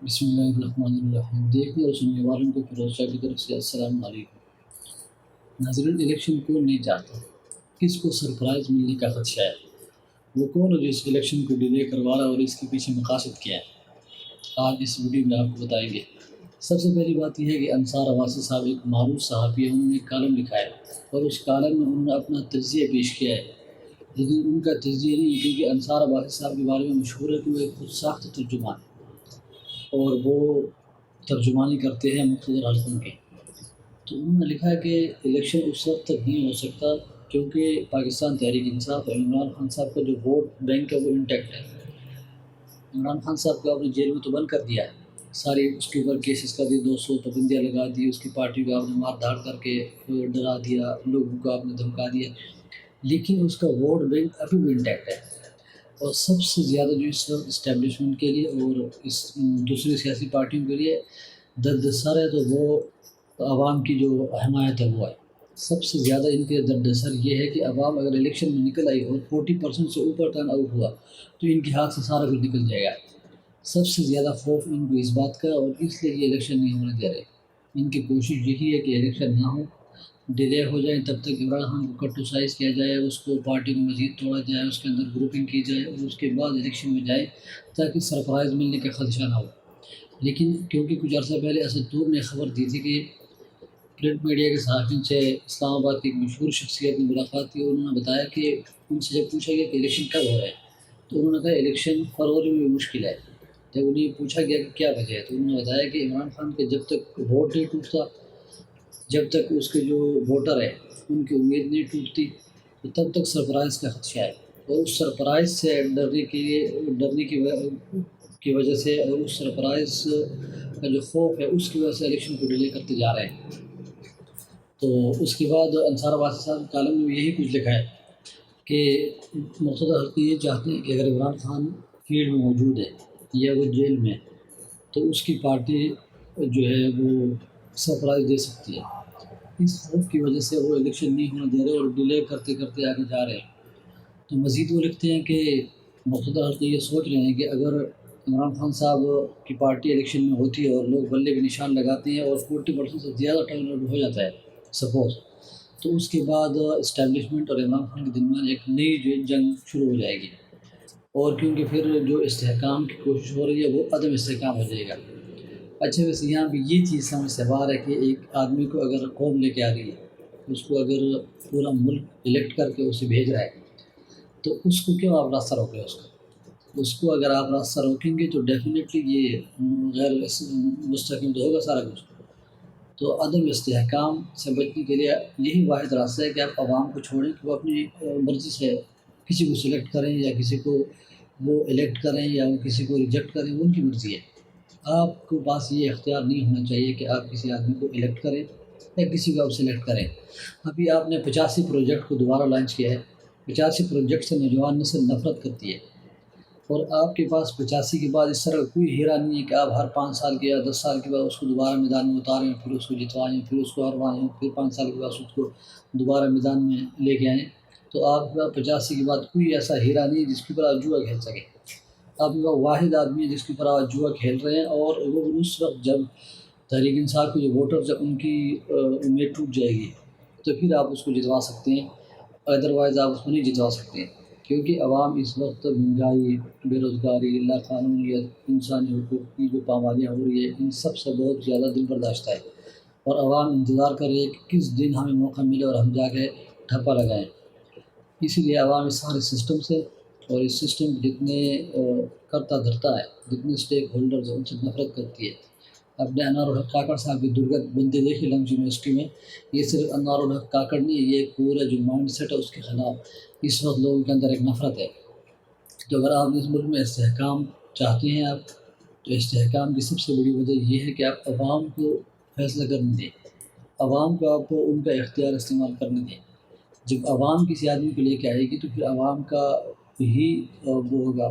بسم اللہ الرحمن الرحیم۔ دیکھنے اور سننے والوں کو فیروز شاہ کی طرف سے السلام علیکم۔ ناظرین، الیکشن کون نہیں چاہتا؟ کس کو سرپرائز ملنے کا خدشہ ہے؟ وہ کون ہے جو اس الیکشن کو ڈیلے کروا رہا ہے اور اس کے پیچھے مقاصد کیا ہے؟ آج اس ویڈیو میں آپ کو بتائیں گے۔ سب سے پہلی بات یہ ہے کہ انصار عباسی صاحب ایک معروف صحافی ہے، انہوں نے ایک کالم لکھا ہے اور اس کالم میں انہوں نے اپنا تجزیہ پیش کیا ہے، لیکن ان کا تجزیہ نہیں ہے، کیونکہ انصار عباسی صاحب کے بارے میں مشہور ہے کہ وہ ایک خود ساخت ترجمان اور وہ ترجمانی کرتے ہیں مختصر حلقوں کی۔ تو انہوں نے لکھا ہے کہ الیکشن اس وقت تک نہیں ہو سکتا کیونکہ پاکستان تحریک انصاف اور عمران خان صاحب کا جو ووٹ بینک ہے وہ انٹیکٹ ہے۔ عمران خان صاحب کو آپ نے جیل میں تو بند کر دیا ہے، ساری اس کے اوپر کیسز کر دی، 200 پابندیاں لگا دی، اس کی پارٹی کو آپ نے مار دھاڑ کر کے ڈرا دیا، لوگوں کو آپ نے دھمکا دیا، لیکن اس کا ووٹ بینک ابھی بھی انٹیکٹ ہے۔ اور سب سے زیادہ جو اس وقت اسٹیبلشمنٹ کے لیے اور اس دوسری سیاسی پارٹیوں کے لیے درد سر ہے تو وہ عوام کی جو حمایت ہے وہ ہے۔ سب سے زیادہ ان کے درد سر یہ ہے کہ عوام اگر الیکشن میں نکل آئی اور 40% سے اوپر ٹرن آؤٹ ہوا تو ان کے ہاتھ سے سارا کچھ نکل جائے گا۔ سب سے زیادہ خوف ان کو اس بات کا، اور اس لیے یہ الیکشن نہیں ہونے دے رہے۔ ان کی کوشش یہی ہے کہ الیکشن نہ ہو، ڈیلے ہو جائیں، تب تک عمران خان کو کٹوسائز کیا جائے، اس کو پارٹی میں مزید توڑا جائے، اس کے اندر گروپنگ کی جائے اور اس کے بعد الیکشن میں جائے تاکہ سرپرائز ملنے کا خدشہ نہ ہو۔ لیکن کیونکہ کچھ عرصہ پہلے اسد طور نے خبر دی تھی کہ پرنٹ میڈیا کے صحافیوں سے اسلام آباد کی ایک مشہور شخصیت نے ملاقات کی اور انہوں نے بتایا کہ ان سے جب پوچھا گیا کہ الیکشن کب ہو رہا ہے تو انہوں نے کہا الیکشن فروری میں بھی مشکل ہے۔ جب انہیں پوچھا گیا کہ کیا وجہ ہے تو انہوں نے بتایا کہ عمران خان کے جب تک ووٹ نہیں ٹوٹتا، جب تک اس کے جو ووٹر ہیں ان کی امید نہیں ٹوٹتی تو تب تک سرپرائز کا خدشہ ہے، اور اس سرپرائز سے ڈرنے کی وجہ سے اور اس سرپرائز کا جو خوف ہے اس کی وجہ سے الیکشن کو ڈیلے کرتے جا رہے ہیں۔ تو اس کے بعد انصار عباسی صاحب کالم میں یہی کچھ لکھا ہے کہ مقتدر حلقے یہ چاہتے ہیں کہ اگر عمران خان فیلڈ میں موجود ہے یا وہ جیل میں تو اس کی پارٹی جو ہے وہ سرپرائز دے سکتی ہے۔ اس خوف کی وجہ سے وہ الیکشن نہیں ہونے دے رہے اور ڈیلے کرتے کرتے آگے جا رہے ہیں۔ تو مزید وہ لکھتے ہیں کہ مقتدر حلقے یہ سوچ رہے ہیں کہ اگر عمران خان صاحب کی پارٹی الیکشن میں ہوتی ہے اور لوگ بلے کے نشان لگاتے ہیں اور 40% سے زیادہ ٹرن آؤٹ ہو جاتا ہے سپوز، تو اس کے بعد اسٹیبلشمنٹ اور عمران خان کے درمیان ایک نئی جنگ شروع ہو جائے گی، اور کیونکہ پھر جو استحکام کی کوشش ہو رہی ہے وہ عدم استحکام ہو جائے گا۔ اچھا، ویسے یہاں پہ یہ چیز سمجھ سے باہر ہے کہ ایک آدمی کو اگر قوم لے کے آ رہی ہے، اس کو اگر پورا ملک الیکٹ کر کے اسے بھیج رہا ہے تو اس کو کیوں آپ راستہ روکیں؟ اس کو اگر آپ راستہ روکیں گے تو ڈیفینیٹلی یہ غیر مستحکم تو ہوگا سارا کچھ۔ تو عدم استحکام سے بچنے کے لیے یہی واحد راستہ ہے کہ آپ عوام کو چھوڑیں کہ وہ اپنی مرضی سے کسی کو سلیکٹ کریں یا کسی کو وہ الیکٹ کریں یا وہ کسی کو ریجیکٹ کریں، ان کی مرضی ہے۔ آپ کو پاس یہ اختیار نہیں ہونا چاہیے کہ آپ کسی آدمی کو الیکٹ کریں یا کسی کو آپ سلیکٹ کریں۔ ابھی آپ نے 85 پروجیکٹ کو دوبارہ لانچ کیا ہے۔ 85 پروجیکٹ سے نوجوان نسل نفرت کرتی ہے، اور آپ کے پاس 85 کے بعد اس طرح کوئی ہیرا نہیں ہے کہ آپ ہر 5 سال کے یا 10 سال کے بعد اس کو دوبارہ میدان میں اتاریں، پھر اس کو جتوائیں، پھر اس کو ہروائیں، پھر 5 سال کے بعد اس کو دوبارہ میدان میں لے کے آئیں۔ تو آپ کے پاس 85 کے بعد کوئی ایسا ہیرا نہیں ہے جس کے اوپر آپ جوا کھیل سکیں۔ آپ کے پاس واحد آدمی ہے جس کے اوپر آپ جوا کھیل رہے ہیں، اور وہ اس وقت جب تحریک انصاف کے جو ووٹرز ہیں ان کی امید ٹوٹ جائے گی تو پھر آپ اس کو جتوا سکتے ہیں، ادروائز آپ اس کو نہیں جتوا سکتے ہیں، کیونکہ عوام اس وقت مہنگائی، بے روزگاری، لا قانونیت، انسانی حقوق کی جو پامالیاں ہو رہی ہے ان سب سے بہت زیادہ دل برداشتہ ہے، اور عوام انتظار کر رہی ہے کہ کس دن ہمیں موقع ملے اور ہم جا کے ٹھپا لگائیں۔ اسی لیے عوام اس سارے سسٹم سے اور اس سسٹم جتنے کرتا دھرتا ہے، جتنے اسٹیک ہولڈرز ہیں ان سے نفرت کرتی ہے۔ اب نے انوار الحق کاکڑ صاحب کی درگت بندے دیکھے لنچ یونیورسٹی میں، یہ صرف انوار الحق کاکڑ نہیں ہے، یہ پورا جو مائنڈ سیٹ ہے اس کے خلاف اس وقت لوگوں کے اندر ایک نفرت ہے۔ تو اگر آپ اس ملک میں استحکام چاہتے ہیں آپ، تو استحکام کی سب سے بڑی وجہ یہ ہے کہ آپ عوام کو فیصلہ کرنے دیں، عوام کو آپ ان کا اختیار استعمال کرنے دیں۔ جب عوام کسی آدمی کو لے کے آئے گی تو پھر عوام کا ہی وہ ہوگا،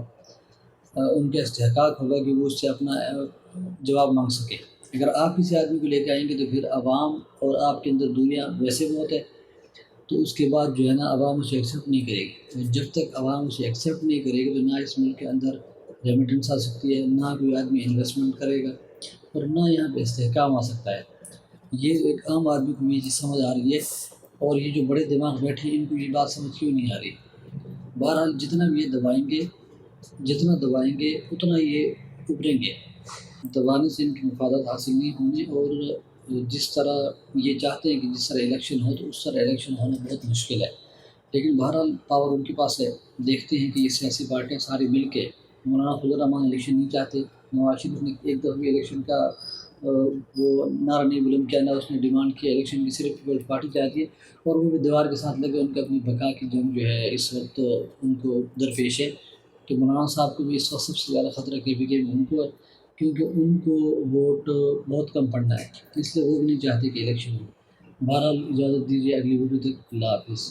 ان کا استحقاق ہوگا کہ وہ اس سے اپنا جواب مانگ سکے۔ اگر آپ کسی آدمی کو لے کے آئیں گے تو پھر عوام اور آپ کے اندر دوریاں ویسے بہت ہے، تو اس کے بعد جو ہے نا عوام اسے ایکسیپٹ نہیں کرے گی، اور جب تک عوام اسے ایکسیپٹ نہیں کرے گی تو نہ اس ملک کے اندر ریمیٹنس آ سکتی ہے، نہ کوئی آدمی انویسٹمنٹ کرے گا، اور نہ یہاں پہ استحکام آ سکتا ہے۔ یہ ایک عام آدمی کو یہ چیز سمجھ آ رہی ہے، اور یہ جو بڑے دماغ بیٹھے ہیں ان کو یہ بات سمجھ کیوں نہیں آ رہی۔ بہرحال جتنا بھی یہ دبائیں گے اتنا یہ ابھریں گے۔ دبانے سے ان کے مفادات حاصل نہیں ہونے، اور جس طرح یہ چاہتے ہیں کہ جس طرح الیکشن ہو تو اس طرح الیکشن ہونا بہت مشکل ہے، لیکن بہرحال پاور ان کے پاس ہے۔ دیکھتے ہیں کہ یہ سیاسی پارٹیاں ساری مل کے، مولانا فضل الرحمان الیکشن نہیں چاہتے، نواز شریف نے ایک دفعہ بھی الیکشن کا وہ نعرہ نہیں بلند کیا، نہ اس نے ڈیمانڈ کی الیکشن کی، صرف پیپلز پارٹی چاہتی ہے، اور وہ بھی دیوار کے ساتھ لگے، ان کا اپنی بقا کی جنگ جو ہے اس وقت ان کو درپیش ہے۔ تو مولانا صاحب کو بھی اس وقت سب سے زیادہ خطرہ KPK میں ان کو ہے، کیونکہ ان کو ووٹ بہت کم پڑنا ہے، اس لیے وہ بھی نہیں چاہتے کہ الیکشن ہو۔ بہرحال اجازت دیجیے، اگلی ویڈیو تک اللہ حافظ۔